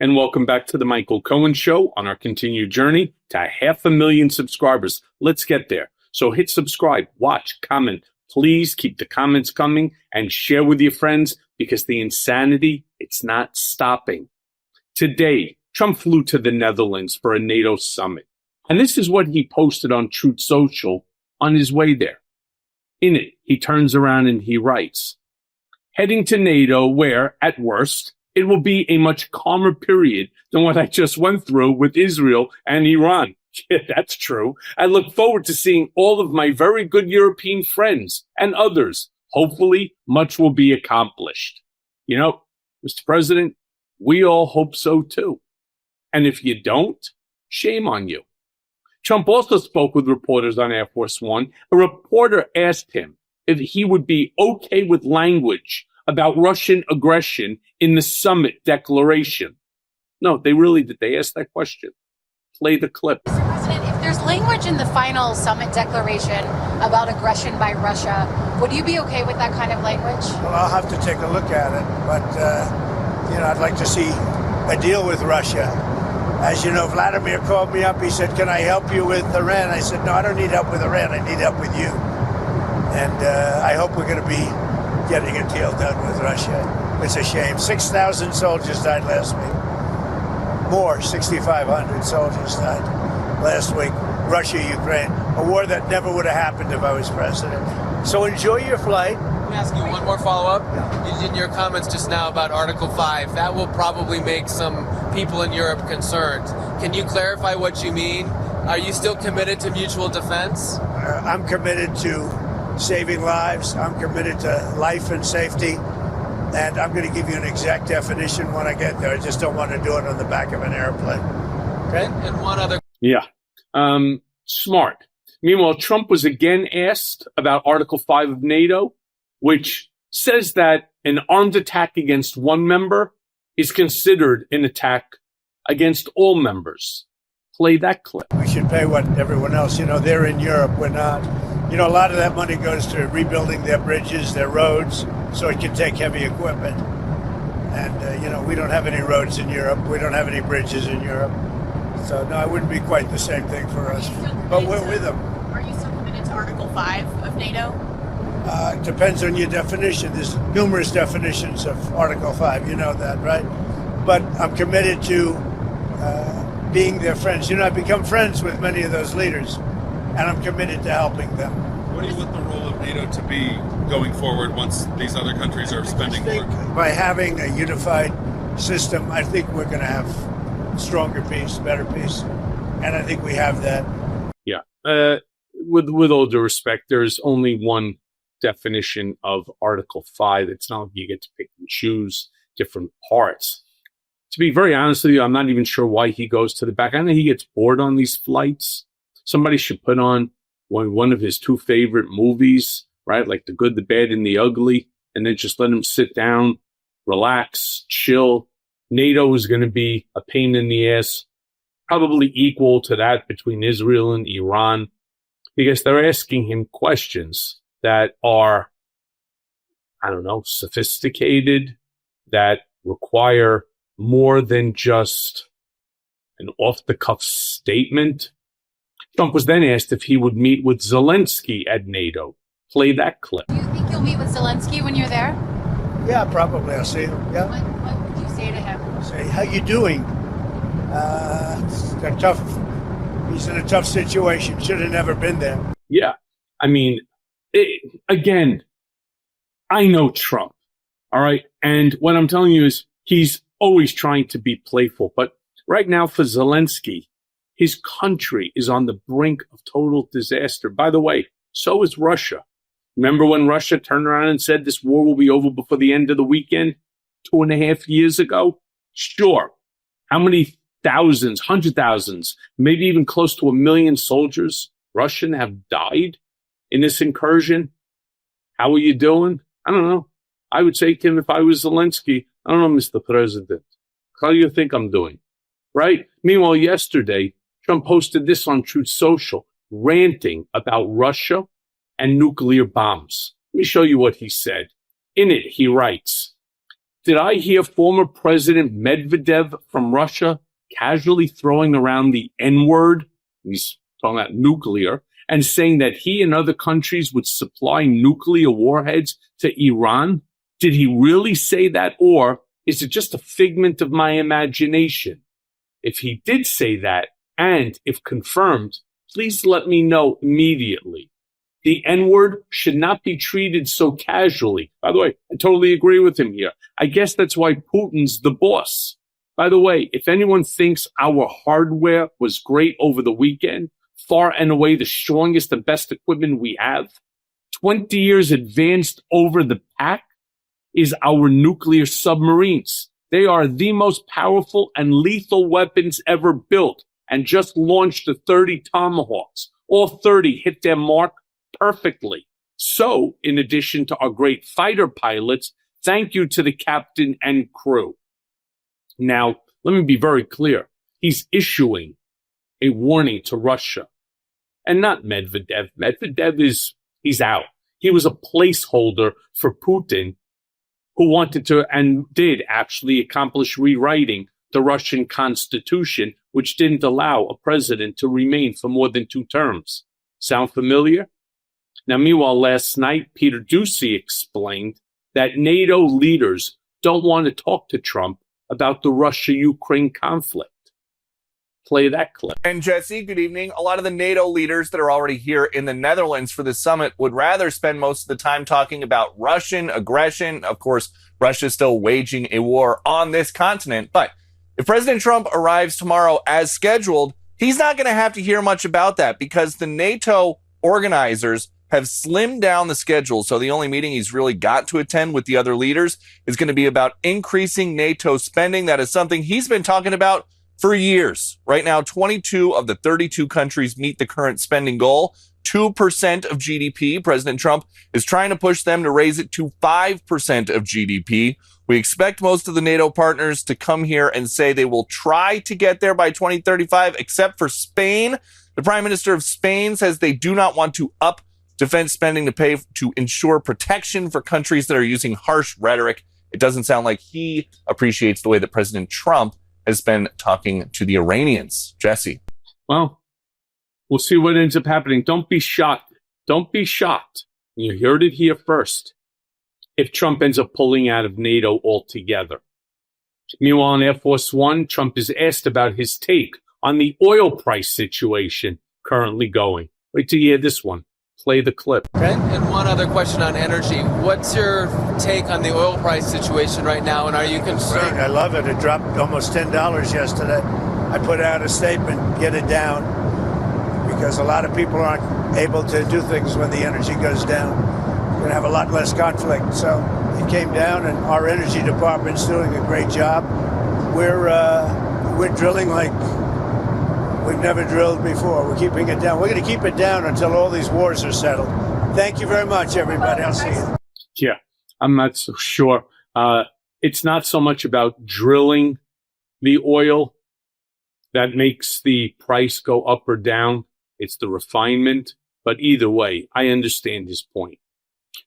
And welcome back to the Michael Cohen Show on our continued journey to 500,000 subscribers. Let's get there. So hit subscribe, watch, comment. Please keep the comments coming and share with your friends because the insanity, it's not stopping. Today, Trump flew to the Netherlands for a NATO summit. And this is what he posted on Truth Social on his way there. In it, he turns around and he writes, heading to NATO where, at worst, it will be a much calmer period than what I just went through with Israel and Iran. Yeah, that's true. I look forward to seeing all of my very good European friends and others. Hopefully, much will be accomplished. You know, Mr. President, we all hope so too. And if you don't, shame on you. Trump also spoke with reporters on Air Force One. A reporter asked him if he would be okay with language about Russian aggression in the summit declaration. No, they really did. They asked that question. Play the clip. Mr. President, if there's language in the final summit declaration about aggression by Russia, would you be okay with that kind of language? Well, I'll have to take a look at it, but, I'd like to see a deal with Russia. As you know, Vladimir called me up. He said, can I help you with Iran? I said, no, I don't need help with Iran. I need help with you. And I hope we're going to be getting a deal done with Russia. It's a shame. 6,000 soldiers died last week. More, 6,500 soldiers died last week. Russia, Ukraine, a war that never would have happened if I was president. So enjoy your flight. Let me ask you one more follow-up. Yeah. In your comments just now about Article 5, that will probably make some people in Europe concerned. Can you clarify what you mean? Are you still committed to mutual defense? I'm committed to saving lives. I'm committed to life and safety. And I'm going to give you an exact definition when I get there. I just don't want to do it on the back of an airplane. Okay. And one other. Yeah. Smart. Meanwhile, Trump was again asked about Article 5 of NATO, which says that an armed attack against one member is considered an attack against all members. Play that clip. We should pay what everyone else, they're in Europe, we're not. A lot of that money goes to rebuilding their bridges, their roads, so it can take heavy equipment. And, we don't have any roads in Europe. We don't have any bridges in Europe. So, no, it wouldn't be quite the same thing for us. But we're with them. Are you still committed to Article 5 of NATO? It depends on your definition. There's numerous definitions of Article 5. You know that, right? But I'm committed to being their friends. I've become friends with many of those leaders, and I'm committed to helping them. What do you want the role of NATO to be going forward once these other countries are spending more? By having a unified system, I think we're going to have stronger peace, better peace, and I think we have that. Yeah. With all due respect, there's only one definition of Article 5. It's not like you get to pick and choose different parts. To be very honest with you, I'm not even sure why he goes to the back. I know he gets bored on these flights. Somebody should put on one of his two favorite movies, right? Like The Good, the Bad, and the Ugly, and then just let him sit down, relax, chill. NATO is going to be a pain in the ass, probably equal to that between Israel and Iran, because they're asking him questions that are, sophisticated, that require more than just an off-the-cuff statement. Trump was then asked if he would meet with Zelenskyy at NATO. Play that clip. Do you think you'll meet with Zelenskyy when you're there? Yeah, probably. I'll see him. Yeah. What would you say to him? Say, how you doing? He's in a tough situation. Should have never been there. Yeah. Again, I know Trump. All right. And what I'm telling you is he's always trying to be playful. But right now for Zelenskyy, his country is on the brink of total disaster. By the way, so is Russia. Remember when Russia turned around and said this war will be over before the end of the weekend 2.5 years ago? Sure. How many thousands, 100,000s, maybe even close to 1 million soldiers, Russian, have died in this incursion? How are you doing? I don't know. I would say to him, if I was Zelenskyy, I don't know, Mr. President, how do you think I'm doing? Right? Meanwhile, yesterday, Trump posted this on Truth Social, ranting about Russia and nuclear bombs. Let me show you what he said. In it, he writes, Did I hear former President Medvedev from Russia casually throwing around the N-word? He's talking about nuclear, and saying that he and other countries would supply nuclear warheads to Iran? Did he really say that, or is it just a figment of my imagination? If he did say that, and if confirmed, please let me know immediately. The N-word should not be treated so casually. By the way, I totally agree with him here. I guess that's why Putin's the boss. By the way, if anyone thinks our hardware was great over the weekend, far and away the strongest and best equipment we have, 20 years advanced over the pack, is our nuclear submarines. They are the most powerful and lethal weapons ever built, and just launched the 30 Tomahawks. All 30 hit their mark perfectly. So, in addition to our great fighter pilots, thank you to the captain and crew. Now, let me be very clear. He's issuing a warning to Russia. And not Medvedev. He's out. He was a placeholder for Putin, who wanted to and did actually accomplish rewriting the Russian constitution, which didn't allow a president to remain for more than 2 terms. Sound familiar? Now, meanwhile, last night, Peter Doocy explained that NATO leaders don't want to talk to Trump about the Russia-Ukraine conflict. Play that clip. And Jesse, good evening. A lot of the NATO leaders that are already here in the Netherlands for the summit would rather spend most of the time talking about Russian aggression. Of course, Russia is still waging a war on this continent. But if President Trump arrives tomorrow as scheduled, he's not going to have to hear much about that because the NATO organizers have slimmed down the schedule. So the only meeting he's really got to attend with the other leaders is going to be about increasing NATO spending. That is something he's been talking about for years. Right now, 22 of the 32 countries meet the current spending goal, 2% of GDP. President Trump is trying to push them to raise it to 5% of GDP. We expect most of the NATO partners to come here and say they will try to get there by 2035, except for Spain. The Prime Minister of Spain says they do not want to up defense spending to ensure protection for countries that are using harsh rhetoric. It doesn't sound like he appreciates the way that President Trump has been talking to the Iranians. Jesse. Well, we'll see what ends up happening. Don't be shocked. Don't be shocked. You heard it here first. If Trump ends up pulling out of NATO altogether. Meanwhile, on Air Force One, Trump is asked about his take on the oil price situation currently going. Wait till you hear this one. Play the clip. Okay. And one other question on energy. What's your take on the oil price situation right now, and are you concerned? I love it. It dropped almost $10 yesterday. I put out a statement, get it down, because a lot of people aren't able to do things when the energy goes down. We're going to have a lot less conflict. So it came down, and our energy department's doing a great job. We're drilling like we've never drilled before. We're keeping it down. We're going to keep it down until all these wars are settled. Thank you very much, everybody. I'll see you. Yeah, I'm not so sure. It's not so much about drilling the oil that makes the price go up or down. It's the refinement. But either way, I understand his point.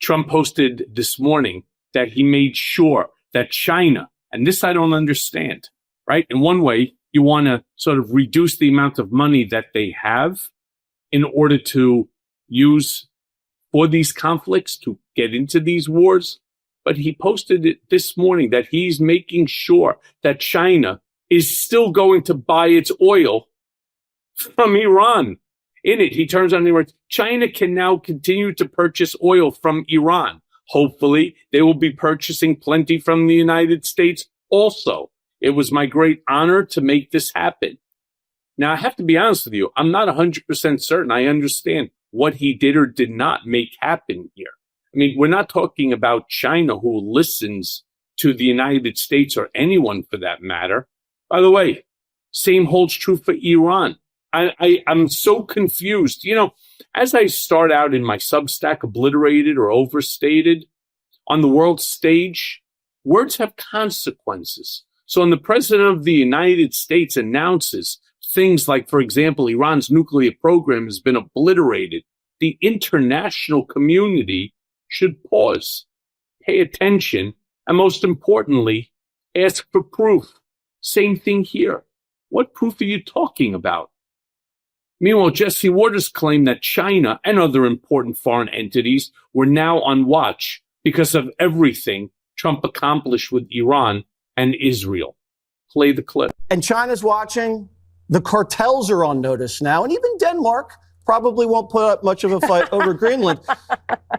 Trump posted this morning that he made sure that China, and this I don't understand, right? In one way, you want to sort of reduce the amount of money that they have in order to use for these conflicts, to get into these wars. But he posted it this morning that he's making sure that China is still going to buy its oil from Iran. In it, he turns on the words, China can now continue to purchase oil from Iran. Hopefully, they will be purchasing plenty from the United States also. It was my great honor to make this happen. Now, I have to be honest with you. I'm not 100% certain I understand what he did or did not make happen here. I mean, we're not talking about China, who listens to the United States or anyone for that matter. By the way, same holds true for Iran. I'm so confused. You know, as I start out in my Substack, obliterated or overstated, on the world stage, words have consequences. So when the president of the United States announces things like, for example, Iran's nuclear program has been obliterated, the international community should pause, pay attention, And most importantly, ask for proof. Same thing here. What proof are you talking about? Meanwhile, Jesse Waters claimed that China and other important foreign entities were now on watch because of everything Trump accomplished with Iran and Israel. Play the clip. And China's watching. The cartels are on notice now. And even Denmark probably won't put up much of a fight over Greenland.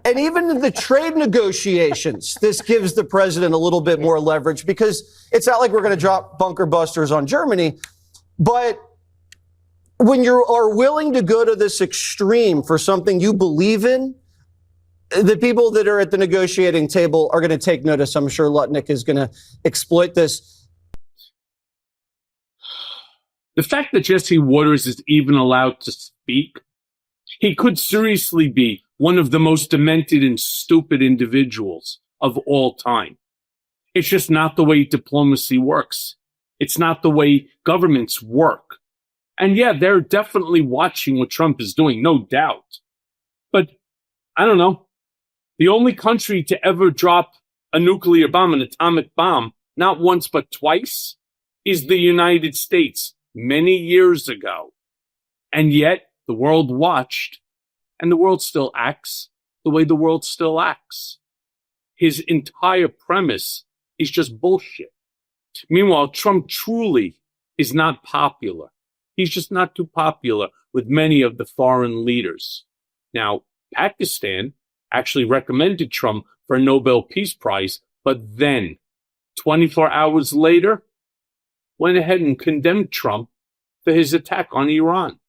And even in the trade negotiations, this gives the president a little bit more leverage because it's not like we're going to drop bunker busters on Germany. But when you are willing to go to this extreme for something you believe in, the people that are at the negotiating table are going to take notice. I'm sure Lutnick is going to exploit this. The fact that Jesse Waters is even allowed to speak, he could seriously be one of the most demented and stupid individuals of all time. It's just not the way diplomacy works. It's not the way governments work. And yeah, they're definitely watching what Trump is doing, no doubt. But I don't know. The only country to ever drop a nuclear bomb, an atomic bomb, not once but twice, is the United States many years ago. And yet the world watched, and the world still acts the way the world still acts. His entire premise is just bullshit. Meanwhile, Trump truly is not popular. He's just not too popular with many of the foreign leaders. Now, Pakistan actually recommended Trump for a Nobel Peace Prize, but then, 24 hours later, went ahead and condemned Trump for his attack on Iran.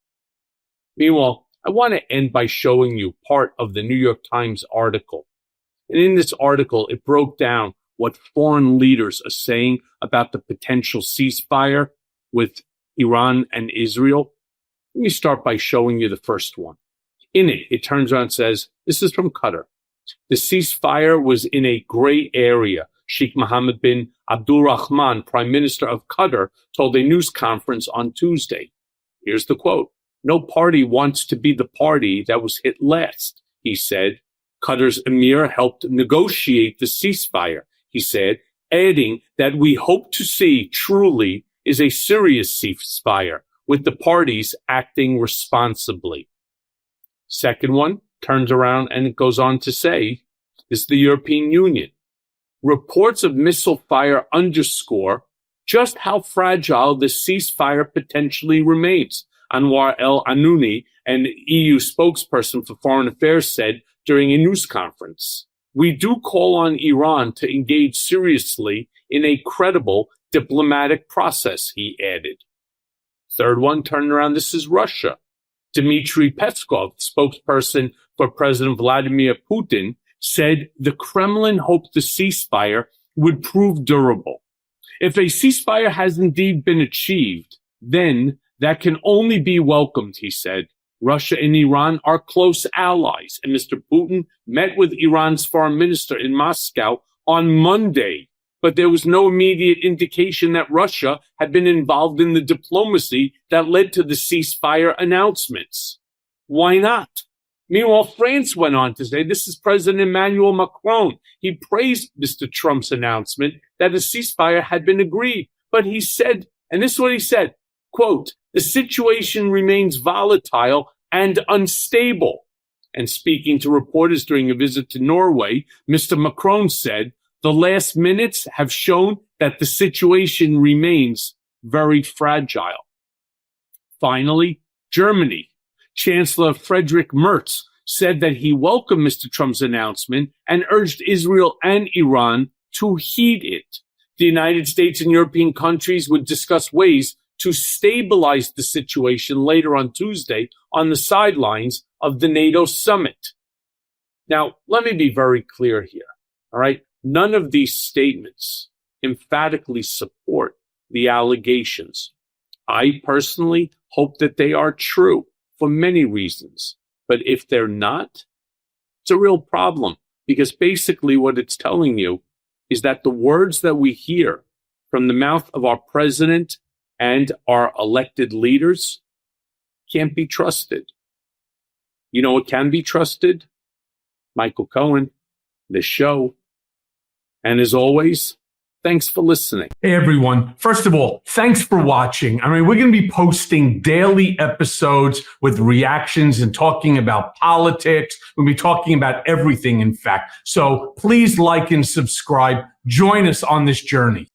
Meanwhile, I want to end by showing you part of the New York Times article. And in this article, it broke down what foreign leaders are saying about the potential ceasefire with Iran and Israel. Let me start by showing you the first one. In it, it turns around and says, this is from Qatar. The ceasefire was in a gray area. Sheikh Mohammed bin Abdulrahman, Prime Minister of Qatar, told a news conference on Tuesday. Here's the quote. No party wants to be the party that was hit last, he said. Qatar's emir helped negotiate the ceasefire, he said, adding that we hope to see truly is a serious ceasefire with the parties acting responsibly. Second one turns around and it goes on to say, is the European Union. Reports of missile fire underscore just how fragile the ceasefire potentially remains, Anwar El-Anouni, an EU spokesperson for foreign affairs, said during a news conference. We do call on Iran to engage seriously in a credible diplomatic process, he added. Third one turned around, this is Russia. Dmitry Peskov, spokesperson for President Vladimir Putin, said the Kremlin hoped the ceasefire would prove durable. If a ceasefire has indeed been achieved, then that can only be welcomed, he said. Russia and Iran are close allies, and Mr. Putin met with Iran's foreign minister in Moscow on Monday, but there was no immediate indication that Russia had been involved in the diplomacy that led to the ceasefire announcements. Why not? Meanwhile, France went on to say, this is President Emmanuel Macron. He praised Mr. Trump's announcement that a ceasefire had been agreed, but he said, and this is what he said, quote, the situation remains volatile and unstable. And speaking to reporters during a visit to Norway, Mr. Macron said, the last minutes have shown that the situation remains very fragile. Finally, Germany. Chancellor Friedrich Merz said that he welcomed Mr. Trump's announcement and urged Israel and Iran to heed it. The United States and European countries would discuss ways to stabilize the situation later on Tuesday on the sidelines of the NATO summit. Now, let me be very clear here, all right? None of these statements emphatically support the allegations. I personally hope that they are true for many reasons. But if they're not, it's a real problem, because basically what it's telling you is that the words that we hear from the mouth of our president and our elected leaders can't be trusted. You know what can be trusted? Michael Cohen, this show, And as always, thanks for listening. Hey, everyone. First of all, thanks for watching. I mean, we're going to be posting daily episodes with reactions and talking about politics. We'll be talking about everything, in fact. So please like and subscribe. Join us on this journey.